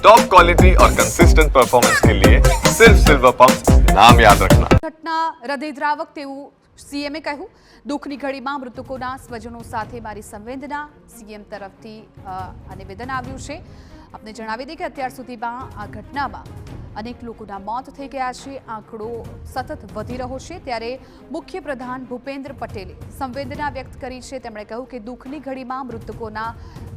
Top quality और consistent performance के लिए सिर्फ सिल्वर पंप नाम याद रखना। ઘટના હૃદયદ્રાવક તેવું સીએમએ કહ્યું। દુઃખની ઘડીમાં મૃતકોના સ્વજનો સાથે મારી સંવેદના સીએમ તરફથી આ નિવેદન આવ્યું છે। આપને જણાવી દઈએ કે અત્યાર સુધીમાં આ ઘટનામાં અનેક લોકોના મોત થઈ ગયા છે। આંકડો સતત વધી રહ્યો છે ત્યારે મુખ્યપ્રધાન ભૂપેન્દ્ર પટેલે સંવેદના વ્યક્ત કરી છે। તેમણે કહ્યું કે દુઃખની ઘડીમાં મૃતકોના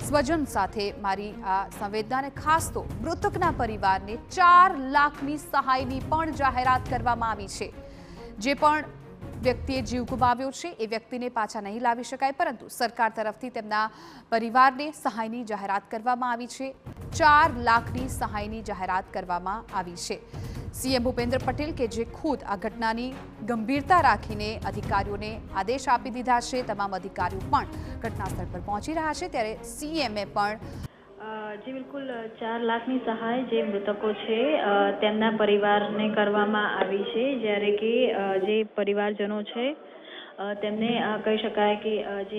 સ્વજન સાથે મારી આ સંવેદનાને ખાસ તો મૃતકના પરિવારને 4 લાખની સહાયની પણ જાહેરાત કરવામાં આવી છે। જે પણ વ્યક્તિએ જીવ ગુમાવ્યો છે એ વ્યક્તિને પાછા નહીં લાવી શકાય, પરંતુ સરકાર તરફથી તેમના પરિવારને સહાયની જાહેરાત કરવામાં આવી છે। 4 લાખની સહાયની જાહેરાત કરવામાં આવી છે। સીએમ ભૂપેન્દ્ર પટેલ કે જે ખુદ આ ઘટનાની ગંભીરતા રાખીને અધિકારીઓને આદેશ આપી દીધા છે। તમામ અધિકારીઓ પણ ઘટનાસ્થળ પર પહોંચી રહ્યા છે ત્યારે સીએમએ પણ जी बिल्कुल 4 लाखની સહાય જે મૃતકો છે તેમના પરિવારને કરવામાં આવી છે। જ્યારે કે જે પરિવારજનો છે તેમને કહી શકાય કે જે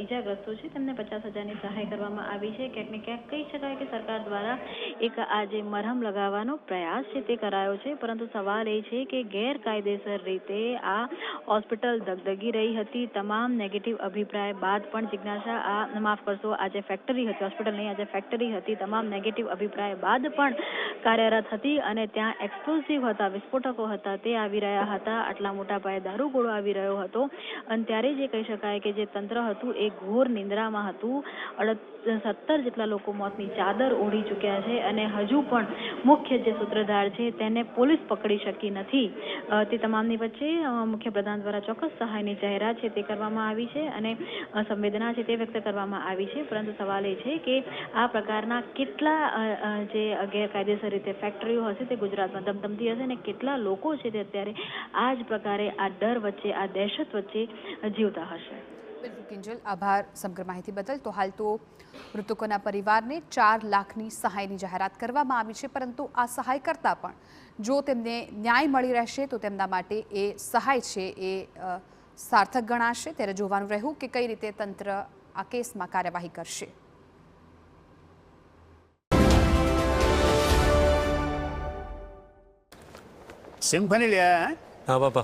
ઈજાગ્રસ્તો છે તેમને 50,000ની સહાય કરવામાં આવી છે। ક્યાંક ને ક્યાંક કહી શકાય કે સરકાર દ્વારા એક આ જે મરહમ લગાવવાનો પ્રયાસ છે તે કરાયો છે, પરંતુ સવાલ એ છે કે ગેરકાયદેસર રીતે આ હોસ્પિટલ દગદગી રહી હતી। તમામ નેગેટિવ અભિપ્રાય બાદ પણ જિજ્ઞાસા આ માફ કરશો આ જે ફેક્ટરી હતી, હોસ્પિટલ નહીં આ જે ફેક્ટરી હતી, તમામ નેગેટિવ અભિપ્રાય બાદ પણ કાર્યરત હતી અને ત્યાં એક્સપ્લોઝિવ હતા, વિસ્ફોટકો હતા તે આવી રહ્યા હતા। આટલા મોટા પાયે દારૂગોળો આવી રહ્યો હતો અને ત્યારે જે કહી શકાય કે જે તંત્ર હતું એ ઘોર નિંદ્રામાં હતું। 17 જેટલા લોકો મોતની ચાદર ઓઢી ચૂક્યા છે અને હજુ પણ મુખ્ય જે સૂત્રધાર છે તેને પોલીસ પકડી શકી નથી। તે તમામની વચ્ચે મુખ્યપ્રધાન દ્વારા ચોક્કસ સહાયની જાહેરાત છે તે કરવામાં આવી છે અને સંવેદના છે તે વ્યક્ત કરવામાં આવી છે, પરંતુ સવાલ એ છે કે આ પ્રકારના કેટલા જે ગેરકાયદેસર રીતે ફેક્ટરીઓ હશે તે ગુજરાતમાં ધમધમતી હશે અને કેટલા લોકો છે તે અત્યારે આ જ પ્રકારે આ ડર વચ્ચે આ દહેશત વચ્ચે જીવતા હશે। બિલકુલ કિંજલ, આભાર સમગ્ર માહિતી બદલ। તો હાલ તો મૃતકોના પરિવારને 4 લાખની સહાયની જાહેરાત કરવામાં આવી છે, પરંતુ આ સહાય કરતાં પણ જો તેમને ન્યાય મળી રહેશે તો તેમના માટે એ સહાય છે એ સાર્થક ગણાશે। ત્યારે જોવાનું રહ્યું કે કઈ રીતે તંત્ર આ કેસમાં કાર્યવાહી કરશે। સિમ્ફની લે हाँ पापा।